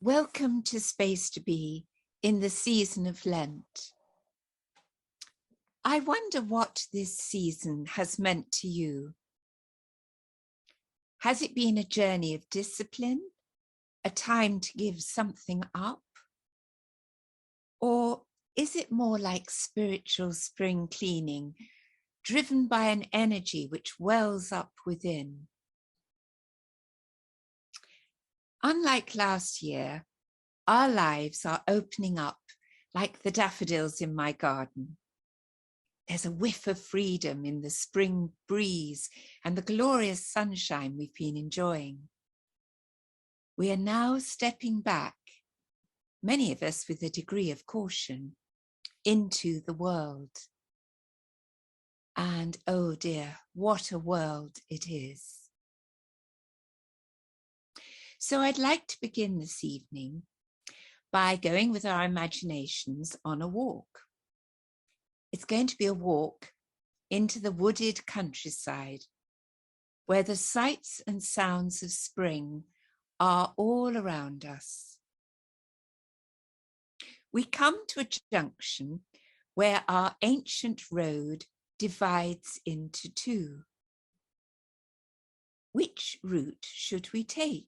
Welcome to Space to Be in the season of Lent. I wonder what this season has meant to you. Has it been a journey of discipline, a time to give something up? Or is it more like spiritual spring cleaning, driven by an energy which wells up within? Unlike last year, our lives are opening up like the daffodils in my garden. There's a whiff of freedom in the spring breeze and the glorious sunshine we've been enjoying. We are now stepping back, many of us with a degree of caution, into the world. And oh dear, what a world it is. So I'd like to begin this evening by going with our imaginations on a walk. It's going to be a walk into the wooded countryside where the sights and sounds of spring are all around us. We come to a junction where our ancient road divides into two. Which route should we take?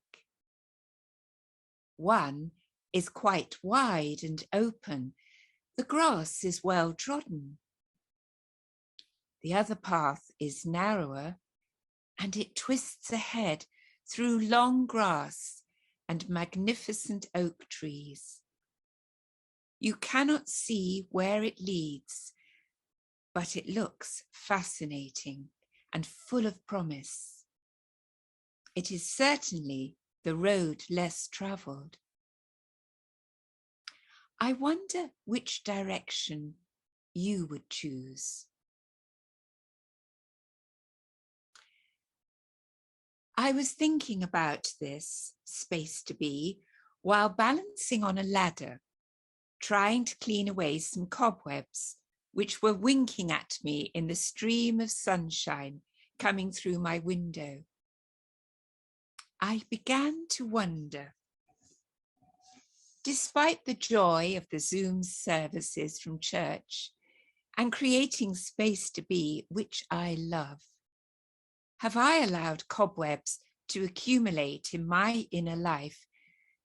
One is quite wide and open. The grass is well trodden. The other path is narrower and it twists ahead through long grass and magnificent oak trees. You cannot see where it leads, but it looks fascinating and full of promise. It is certainly the road less travelled. I wonder which direction you would choose. I was thinking about this space to be while balancing on a ladder, trying to clean away some cobwebs which were winking at me in the stream of sunshine coming through my window. I began to wonder, despite the joy of the Zoom services from church and creating space to be, which I love, have I allowed cobwebs to accumulate in my inner life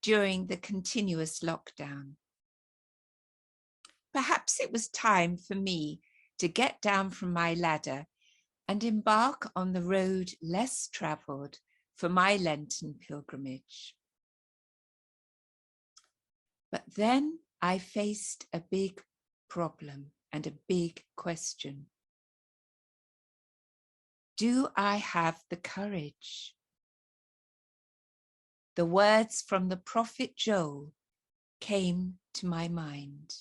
during the continuous lockdown? Perhaps it was time for me to get down from my ladder and embark on the road less travelled for my Lenten pilgrimage. But then I faced a big problem and a big question. Do I have the courage? The words from the prophet Joel came to my mind.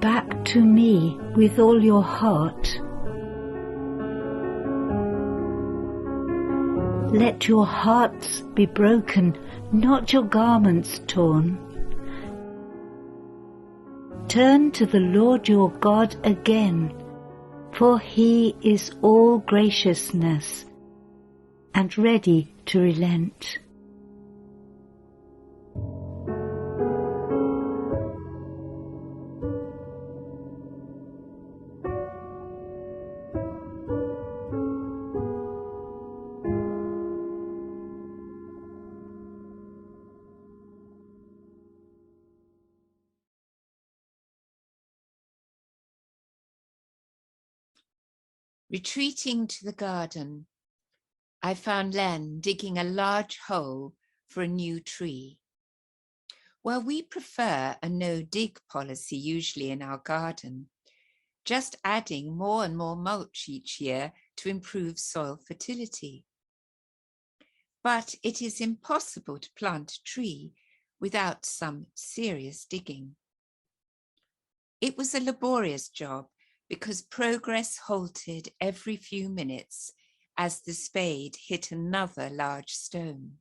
back to me with all your heart. Let your hearts be broken, not your garments torn. Turn to the Lord your God again, for he is all graciousness and ready to relent. Retreating to the garden, I found Len digging a large hole for a new tree. Well, we prefer a no-dig policy usually in our garden, just adding more and more mulch each year to improve soil fertility. But it is impossible to plant a tree without some serious digging. It was a laborious job because progress halted every few minutes as the spade hit another large stone.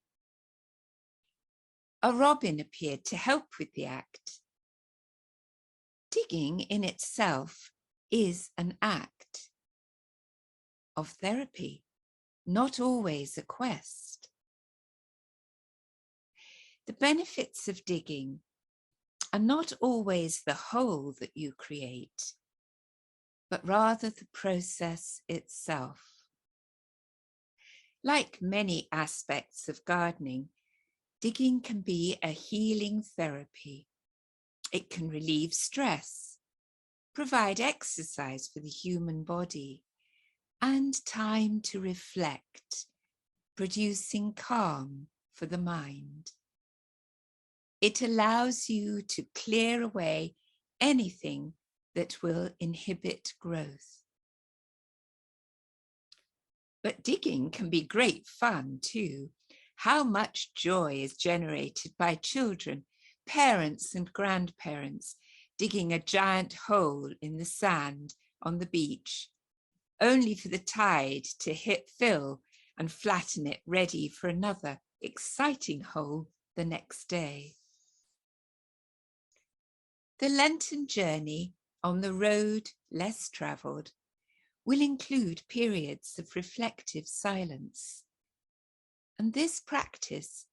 A robin appeared to help with the act. Digging in itself is an act of therapy, not always a quest. The benefits of digging are not always the hole that you create, but rather the process itself. Like many aspects of gardening, digging can be a healing therapy. It can relieve stress, provide exercise for the human body, and time to reflect, producing calm for the mind. It allows you to clear away anything that will inhibit growth. But digging can be great fun too. How much joy is generated by children, parents and grandparents digging a giant hole in the sand on the beach, only for the tide to fill and flatten it ready for another exciting hole the next day. The Lenten journey on the road less travelled will include periods of reflective silence, and this practice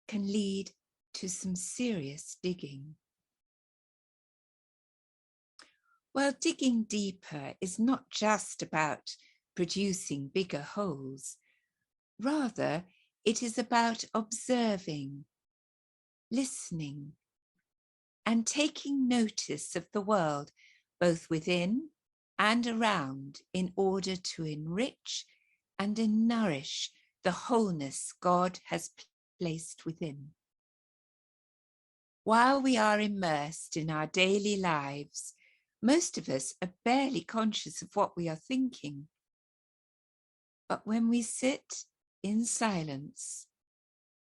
can lead to some serious digging. Well, digging deeper is not just about producing bigger holes. Rather, it is about observing, listening, and taking notice of the world, both within and around, in order to enrich and nourish the wholeness God has placed within. While we are immersed in our daily lives, most of us are barely conscious of what we are thinking. But when we sit in silence,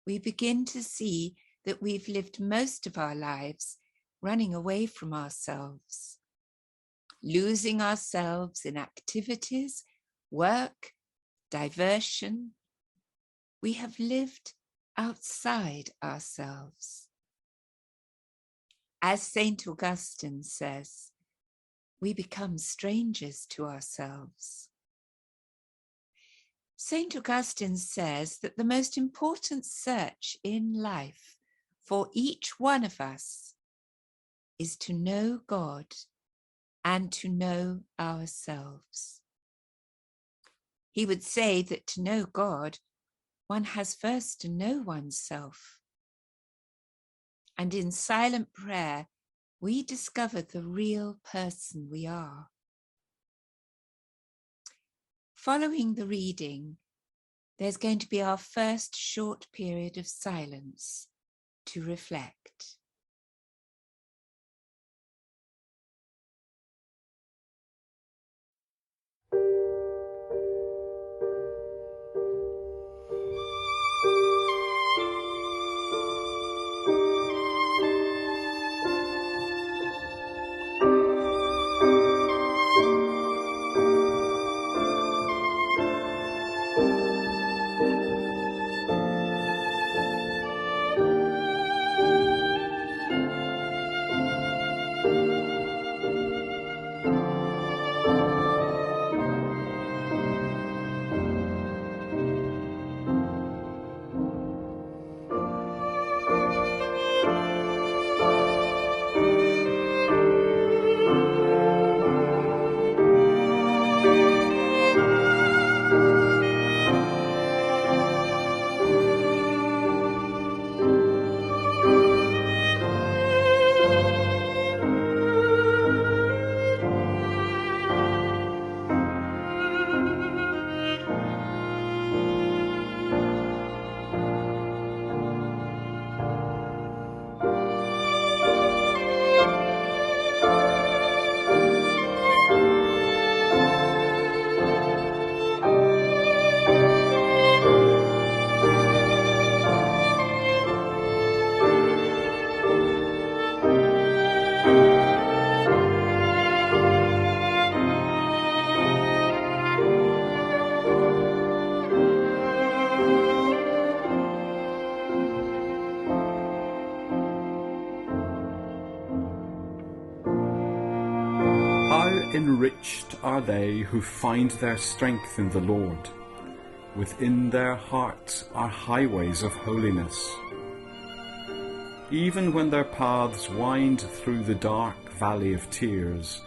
we begin to see that we've lived most of our lives running away from ourselves, losing ourselves in activities, work, diversion. We have lived outside ourselves. As St. Augustine says, we become strangers to ourselves. St. Augustine says that the most important search in life for each one of us is to know God and to know ourselves. He would say that to know God, one has first to know oneself. And in silent prayer, we discover the real person we are. Following the reading, there's going to be our first short period of silence to reflect. enriched are they who find their strength in the Lord. Within their hearts are highways of holiness. Even when their paths wind through the dark valley of tears,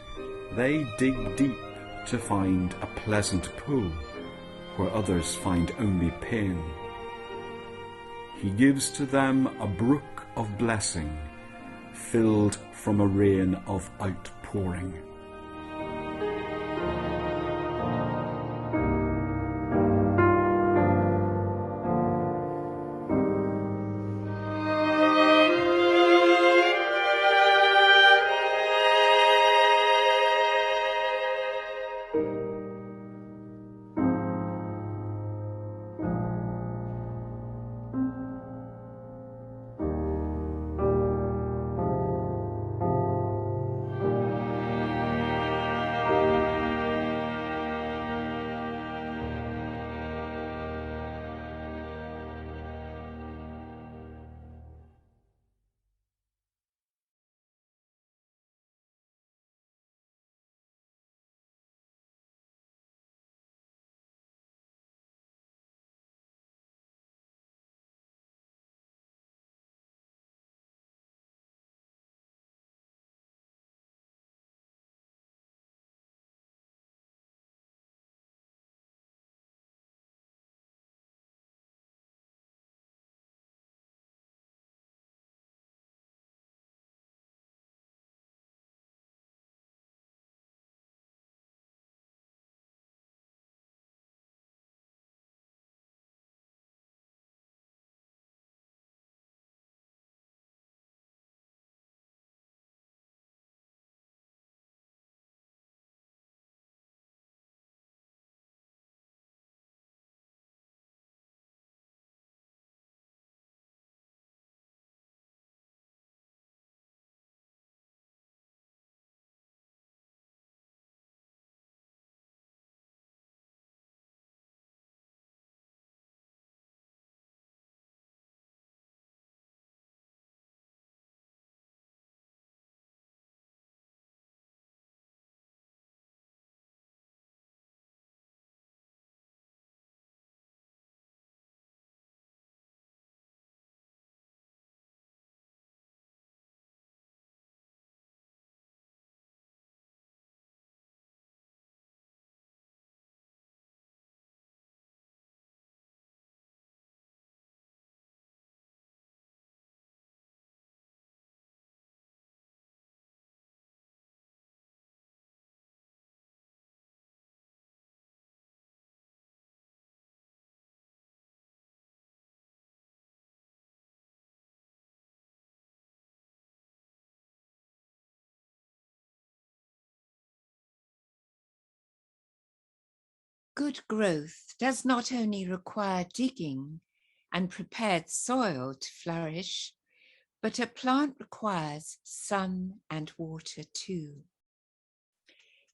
they dig deep to find a pleasant pool where others find only pain. He gives to them a brook of blessing, filled from a rain of outpouring. Good growth does not only require digging and prepared soil to flourish, but a plant requires sun and water too.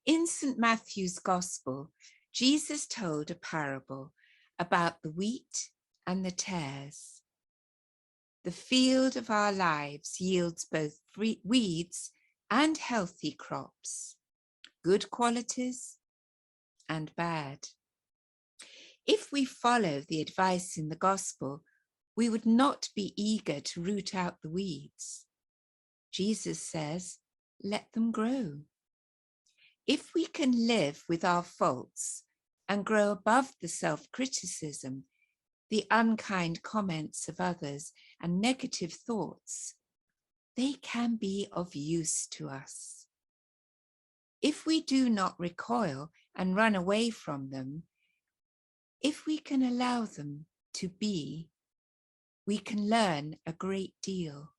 In St. Matthew's Gospel, Jesus told a parable about the wheat and the tares. The field of our lives yields both weeds and healthy crops, good qualities and bad. If we follow the advice in the Gospel, we would not be eager to root out the weeds. Jesus says, let them grow. If we can live with our faults and grow above the self-criticism, the unkind comments of others and negative thoughts, they can be of use to us. If we do not recoil and run away from them, if we can allow them to be, we can learn a great deal.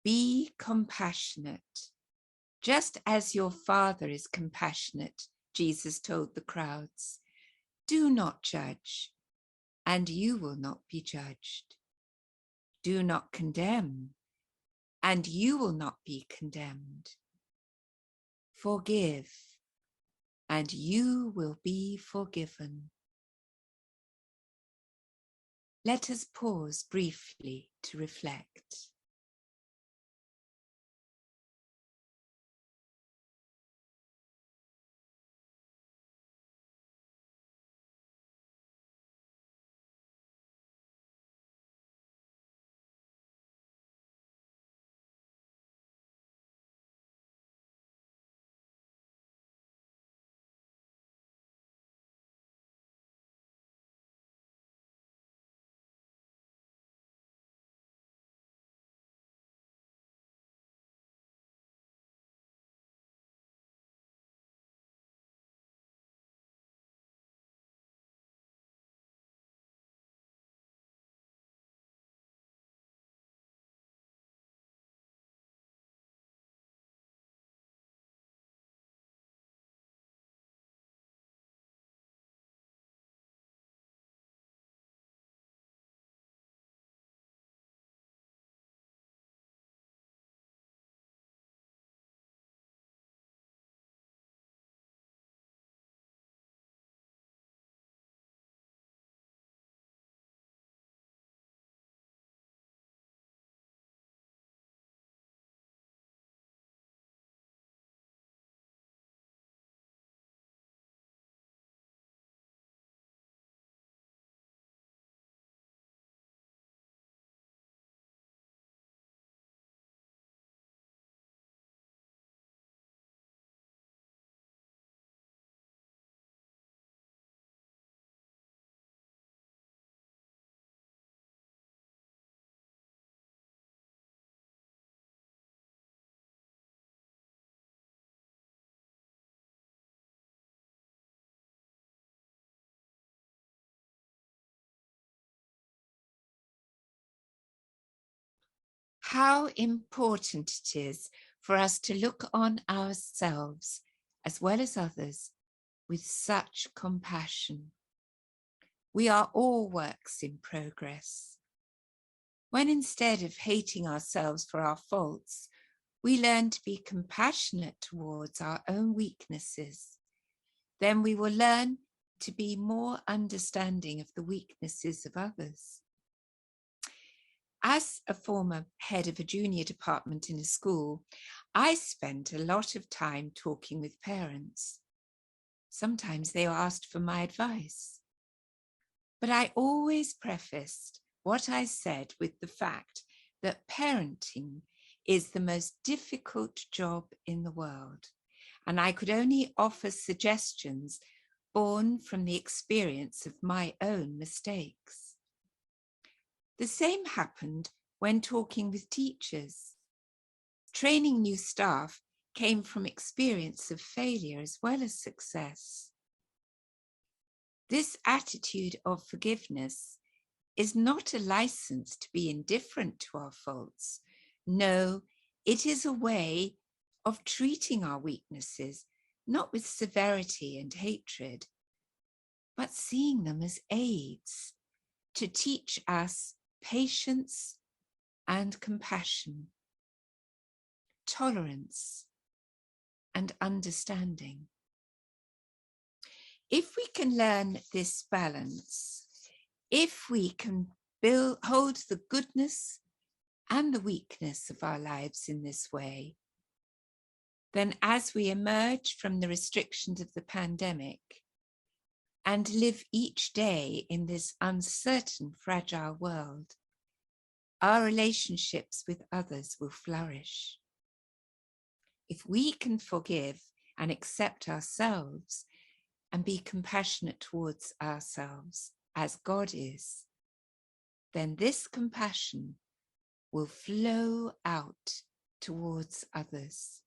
Be compassionate, just as your Father is compassionate, Jesus told the crowds. Do not judge, and you will not be judged. Do not condemn, and you will not be condemned. Forgive, and you will be forgiven. Let us pause briefly to reflect. how important it is for us to look on ourselves as well as others with such compassion. We are all works in progress. When instead of hating ourselves for our faults, we learn to be compassionate towards our own weaknesses, then we will learn to be more understanding of the weaknesses of others. As a former head of a junior department in a school, I spent a lot of time talking with parents. Sometimes they were asked for my advice. But I always prefaced what I said with the fact that parenting is the most difficult job in the world, and I could only offer suggestions born from the experience of my own mistakes. The same happened when talking with teachers. Training new staff came from experience of failure as well as success. This attitude of forgiveness is not a license to be indifferent to our faults. No, it is a way of treating our weaknesses, not with severity and hatred, but seeing them as aids to teach us patience and compassion, tolerance and understanding. If we can learn this balance, if we can hold the goodness and the weakness of our lives in this way, then as we emerge from the restrictions of the pandemic and live each day in this uncertain, fragile world, our relationships with others will flourish. If we can forgive and accept ourselves and be compassionate towards ourselves as God is, then this compassion will flow out towards others.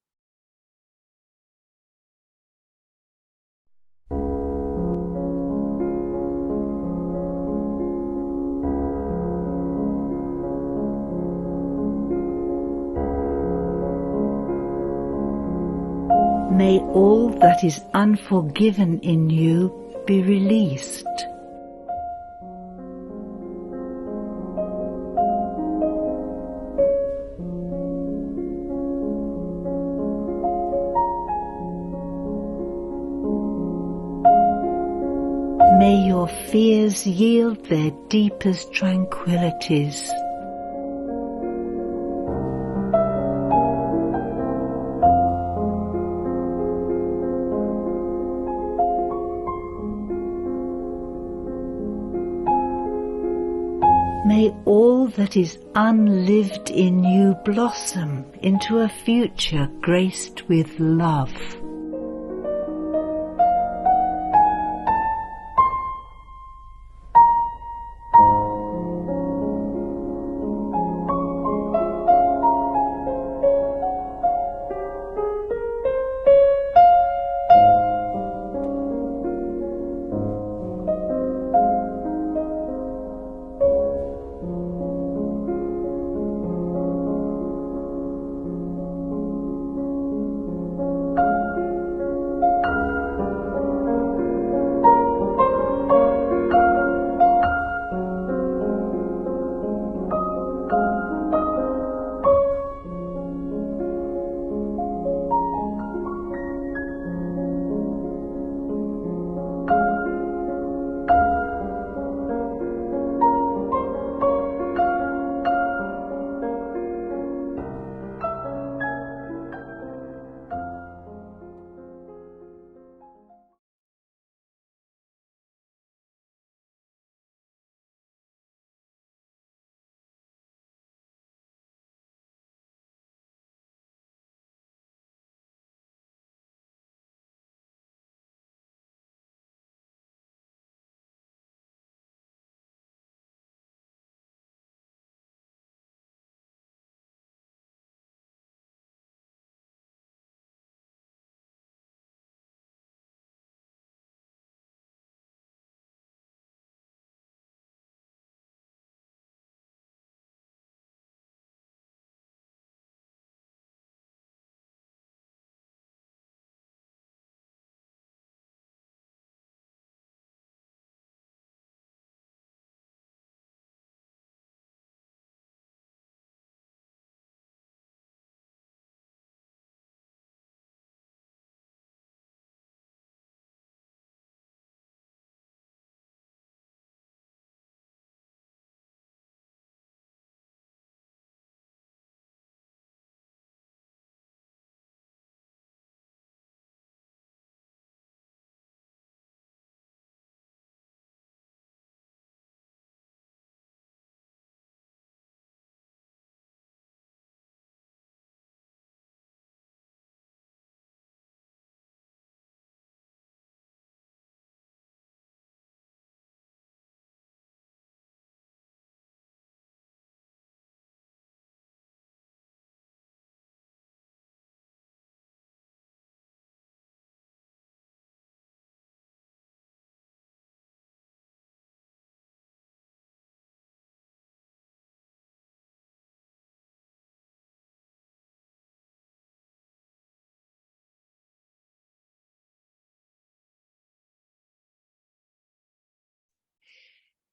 May all that is unforgiven in you be released. May your fears yield their deepest tranquillities. May all that is unlived in you blossom into a future graced with love.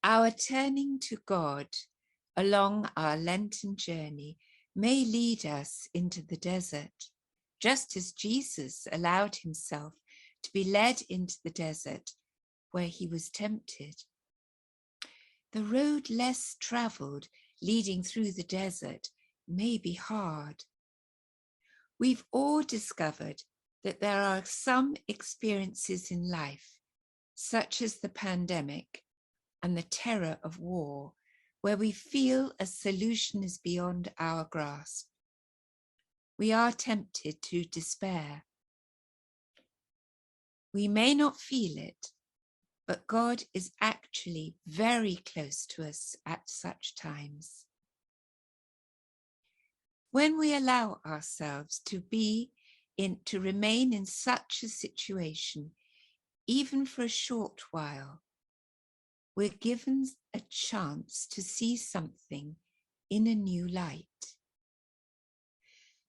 Our turning to God along our Lenten journey may lead us into the desert, just as Jesus allowed himself to be led into the desert where he was tempted. The road less travelled leading through the desert may be hard. We've all discovered that there are some experiences in life, such as the pandemic and the terror of war, where we feel a solution is beyond our grasp. We are tempted to despair. We may not feel it, but God is actually very close to us at such times. When we allow ourselves to remain in such a situation, even for a short while, we're given a chance to see something in a new light.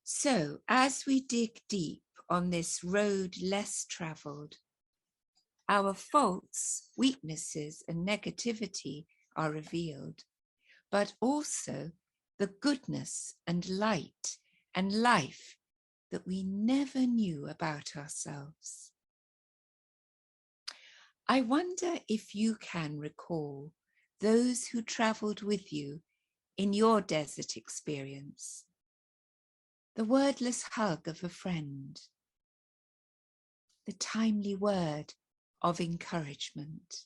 So, as we dig deep on this road less travelled, our faults, weaknesses, and negativity are revealed, but also the goodness and light and life that we never knew about ourselves. I wonder if you can recall those who travelled with you in your desert experience, the wordless hug of a friend, the timely word of encouragement.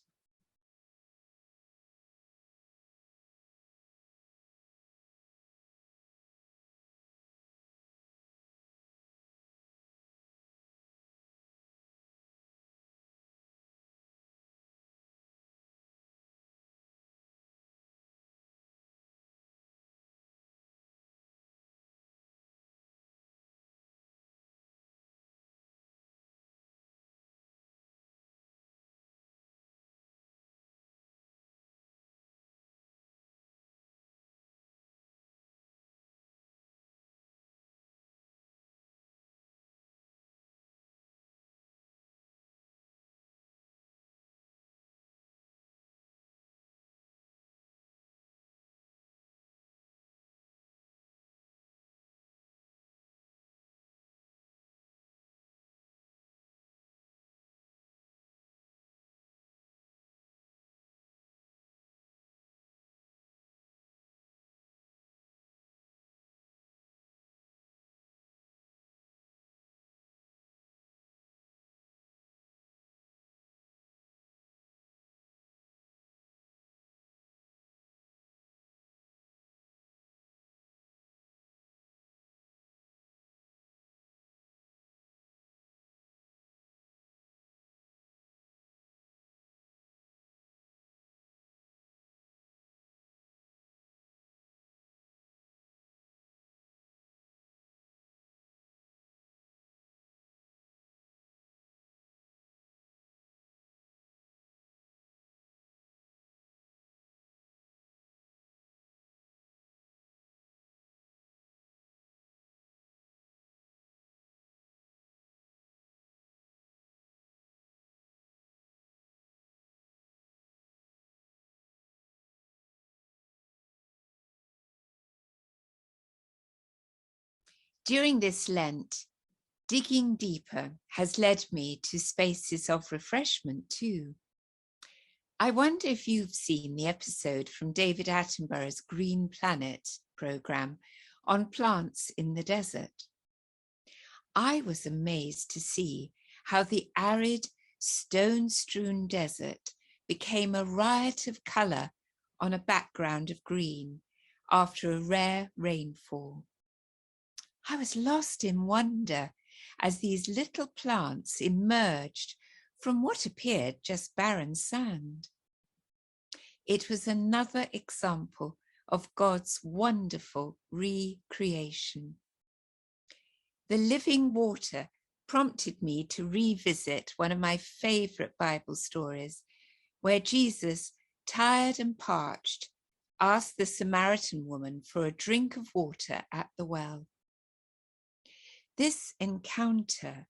During this Lent, digging deeper has led me to spaces of refreshment too. I wonder if you've seen the episode from David Attenborough's Green Planet programme on plants in the desert. I was amazed to see how the arid, stone-strewn desert became a riot of colour on a background of green after a rare rainfall. I was lost in wonder as these little plants emerged from what appeared just barren sand. It was another example of God's wonderful recreation. The living water prompted me to revisit one of my favourite Bible stories, where Jesus, tired and parched, asked the Samaritan woman for a drink of water at the well. This encounter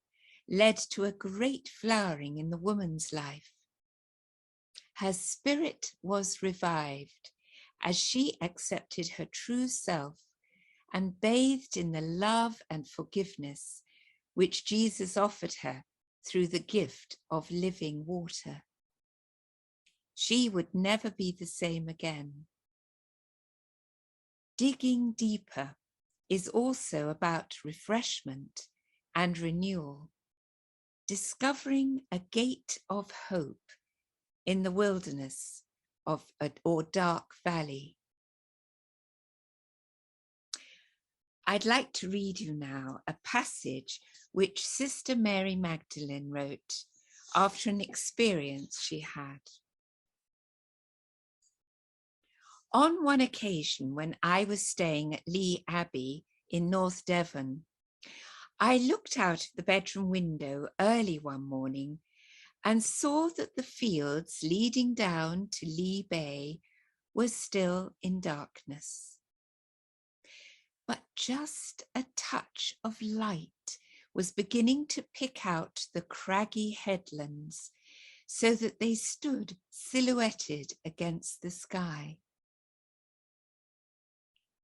led to a great flowering in the woman's life. her spirit was revived as she accepted her true self and bathed in the love and forgiveness which Jesus offered her through the gift of living water. She would never be the same again. Digging deeper is also about refreshment and renewal, discovering a gate of hope in the wilderness or dark valley. I'd like to read you now a passage which Sister Mary Magdalene wrote after an experience she had. On one occasion, when I was staying at Lee Abbey in North Devon, I looked out of the bedroom window early one morning and saw that the fields leading down to Lee Bay were still in darkness. But just a touch of light was beginning to pick out the craggy headlands so that they stood silhouetted against the sky.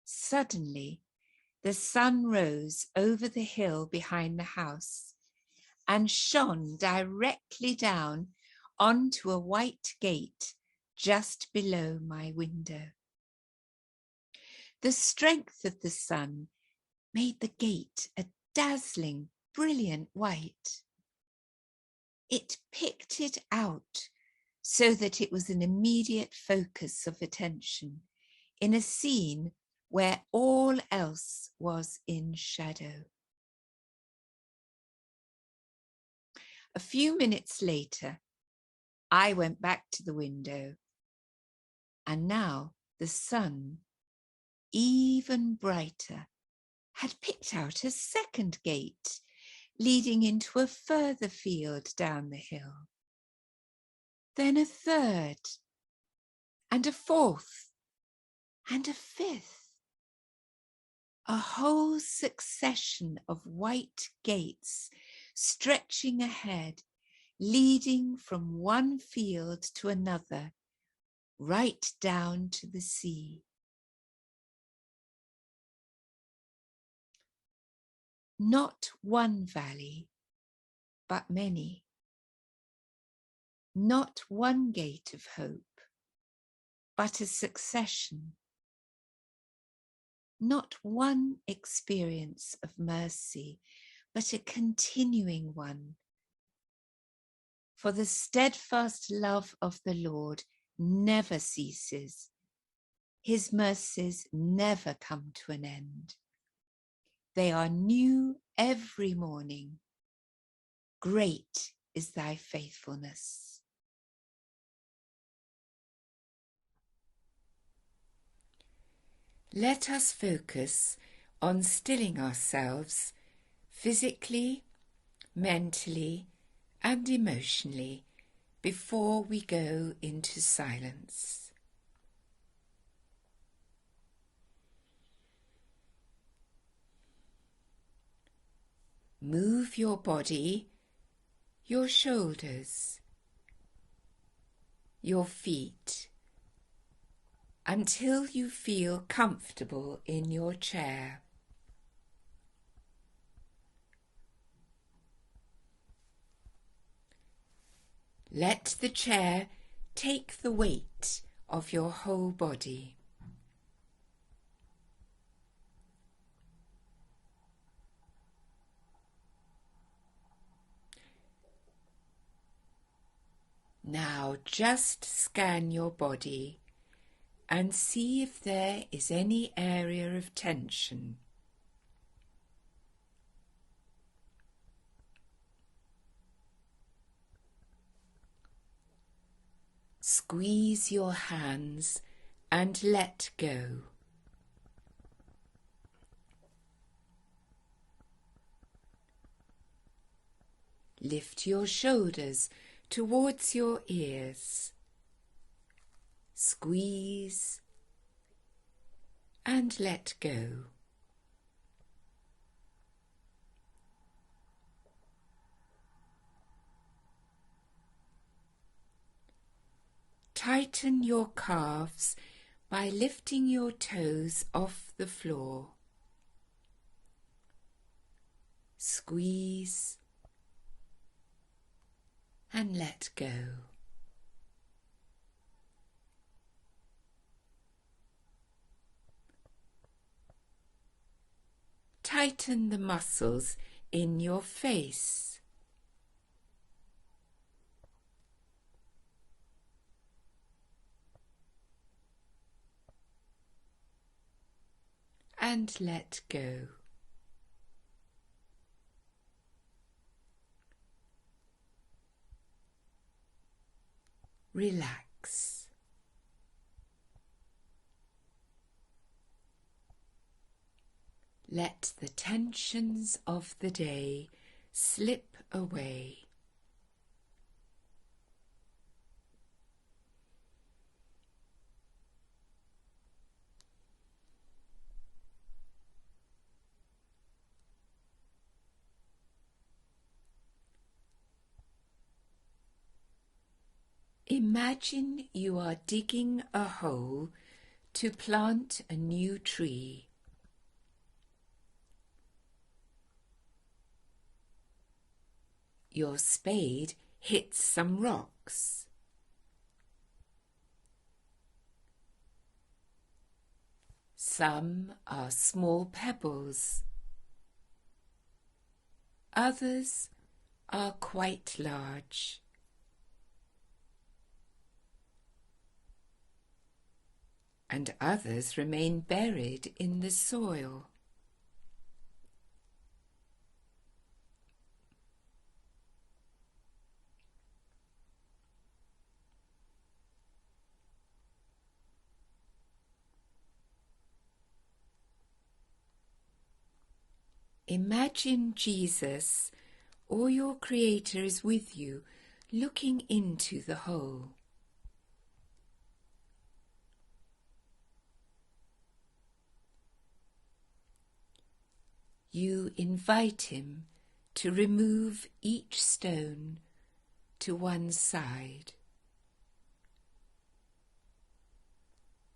Suddenly, the sun rose over the hill behind the house and shone directly down onto a white gate just below my window. The strength of the sun made the gate a dazzling, brilliant white. It picked it out so that it was an immediate focus of attention in a scene where all else was in shadow. A few minutes later, I went back to the window, and now the sun, even brighter, had picked out a second gate leading into a further field down the hill. Then a third, and a fourth, and a fifth. A whole succession of white gates stretching ahead, leading from one field to another, right down to the sea. Not one valley, but many. Not one gate of hope, but a succession. Not one experience of mercy, but a continuing one. For the steadfast love of the Lord never ceases. His mercies never come to an end. They are new every morning. Great is thy faithfulness. Let us focus on stilling ourselves physically, mentally, and emotionally before we go into silence. Move your body, your shoulders, your feet, until you feel comfortable in your chair. Let the chair take the weight of your whole body. Now just scan your body and see if there is any area of tension. Squeeze your hands and let go. Lift your shoulders towards your ears. Squeeze and let go. Tighten your calves by lifting your toes off the floor. Squeeze and let go. Tighten the muscles in your face. And let go. Relax. Let the tensions of the day slip away. Imagine you are digging a hole to plant a new tree. Your spade hits some rocks. Some are small pebbles. Others are quite large. And others remain buried in the soil. Imagine Jesus, or your Creator, is with you, looking into the hole. You invite him to remove each stone to one side,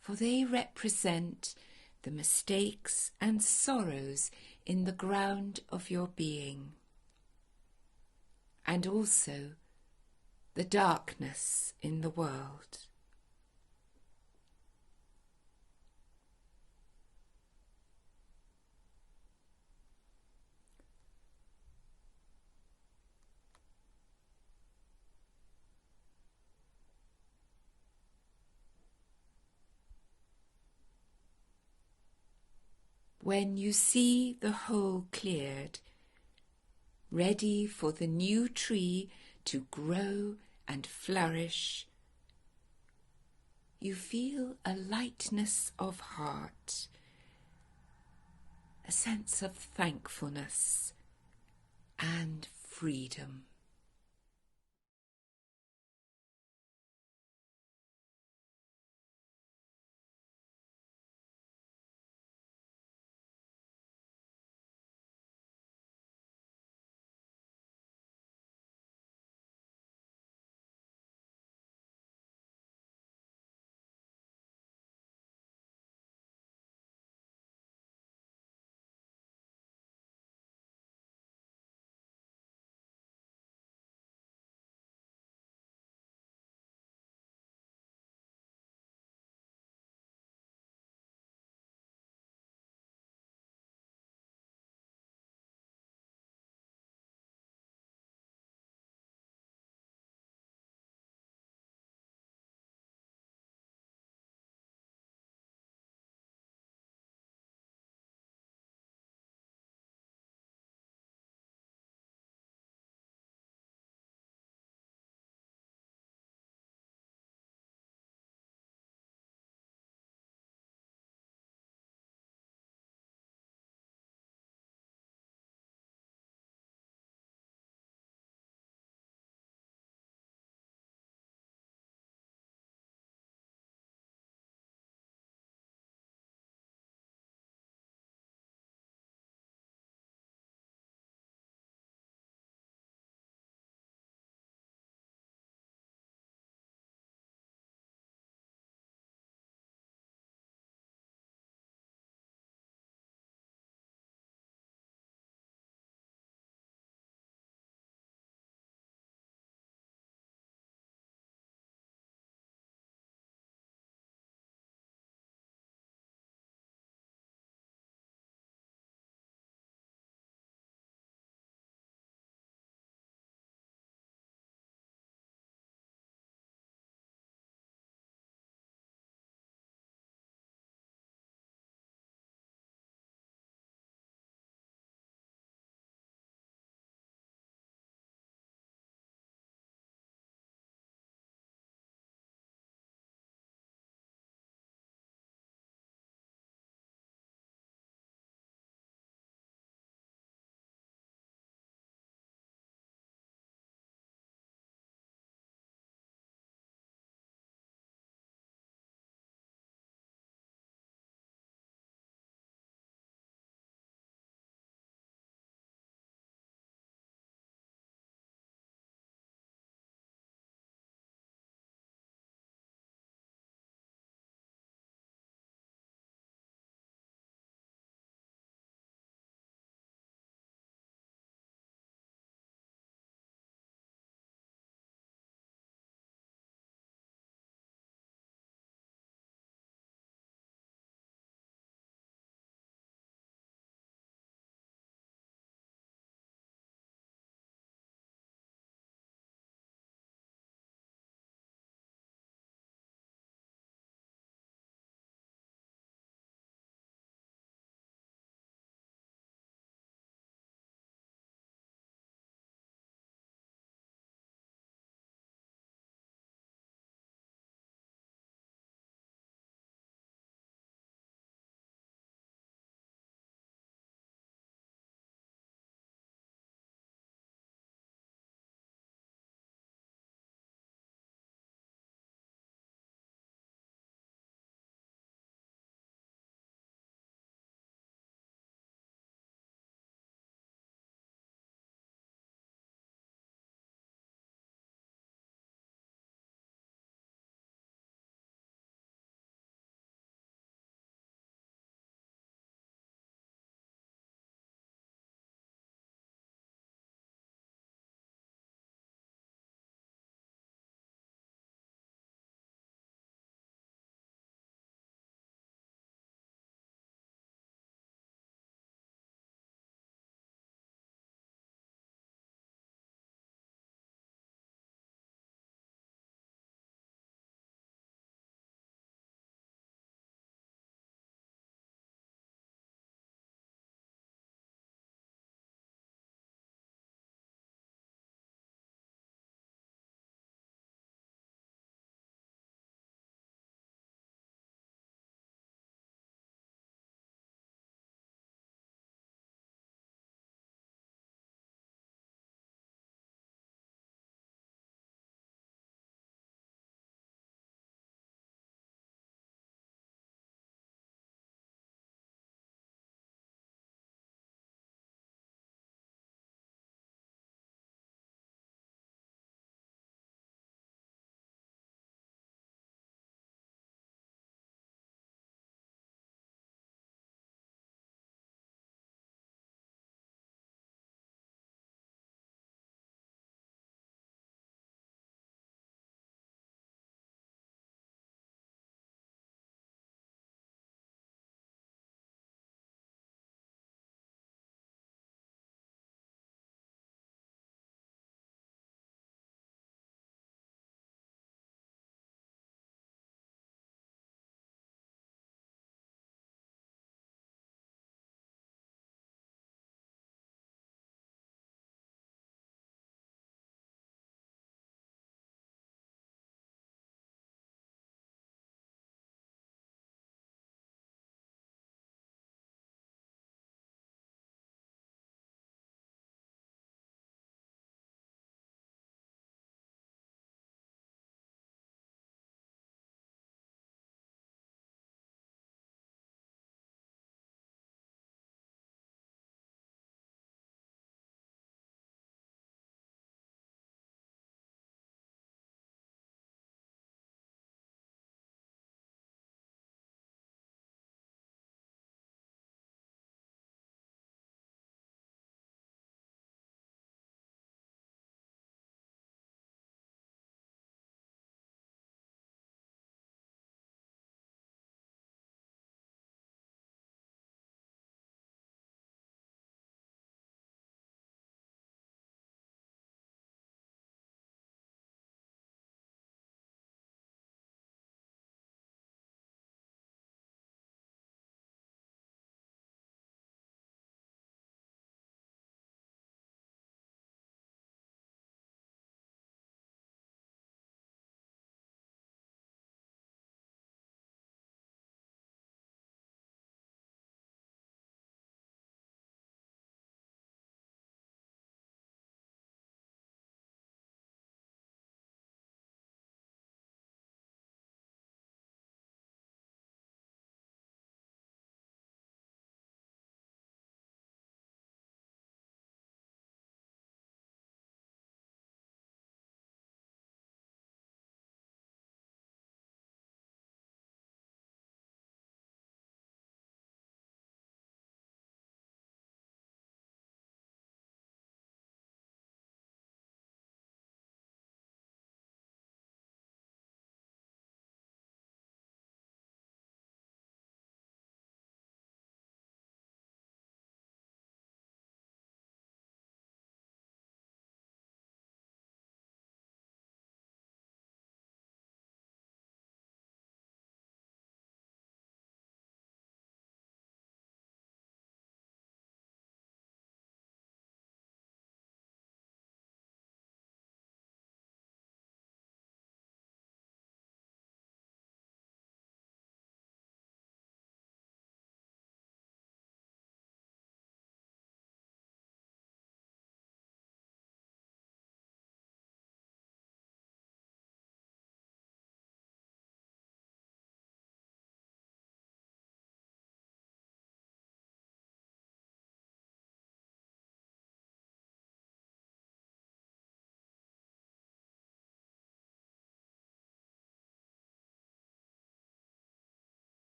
for they represent the mistakes and sorrows in the ground of your being, and also the darkness in the world. When you see the hole cleared, ready for the new tree to grow and flourish, you feel a lightness of heart, a sense of thankfulness and freedom.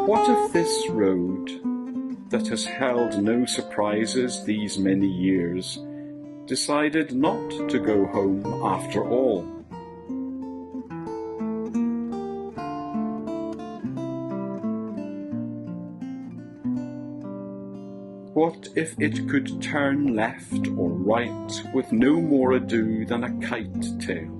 What if this road, that has held no surprises these many years, decided not to go home after all? What if it could turn left or right with no more ado than a kite tail?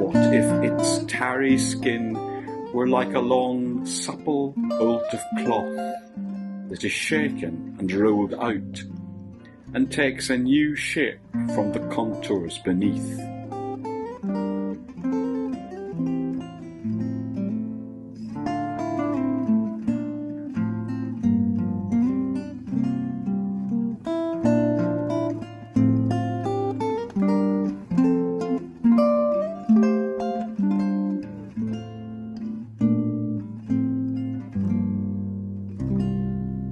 What if its tarry skin were like a long, supple bolt of cloth that is shaken and rolled out, and takes a new shape from the contours beneath?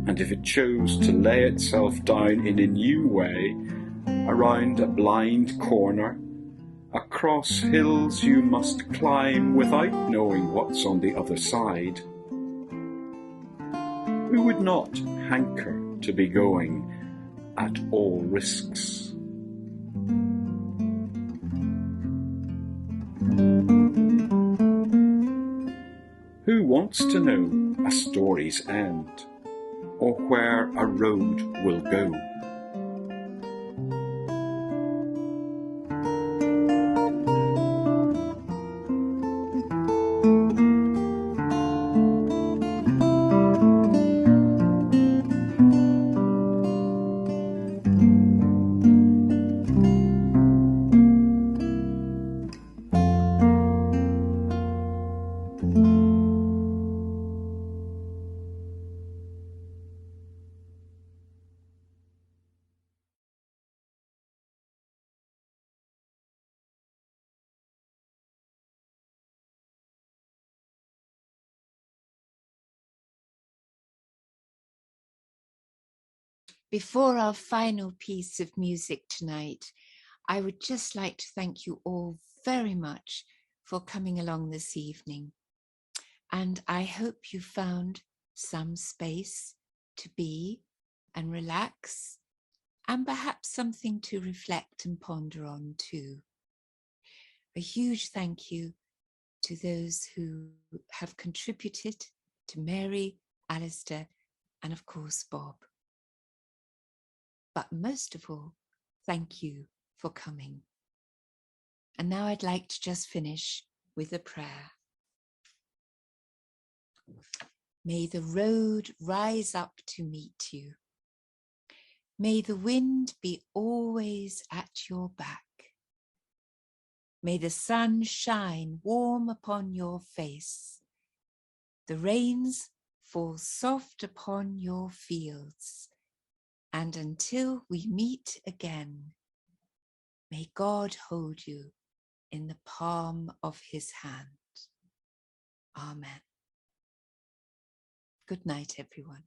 And if it chose to lay itself down in a new way, around a blind corner, across hills you must climb without knowing what's on the other side, who would not hanker to be going at all risks? Who wants to know a story's end, or where a road will go? Before our final piece of music tonight, I would just like to thank you all very much for coming along this evening. And I hope you found some space to be and relax, and perhaps something to reflect and ponder on too. A huge thank you to those who have contributed, to Mary, Alistair, and of course Bob. But most of all, thank you for coming. And now I'd like to just finish with a prayer. May the road rise up to meet you. May the wind be always at your back. May the sun shine warm upon your face. The rains fall soft upon your fields. And until we meet again, may God hold you in the palm of his hand. Amen. Good night, everyone.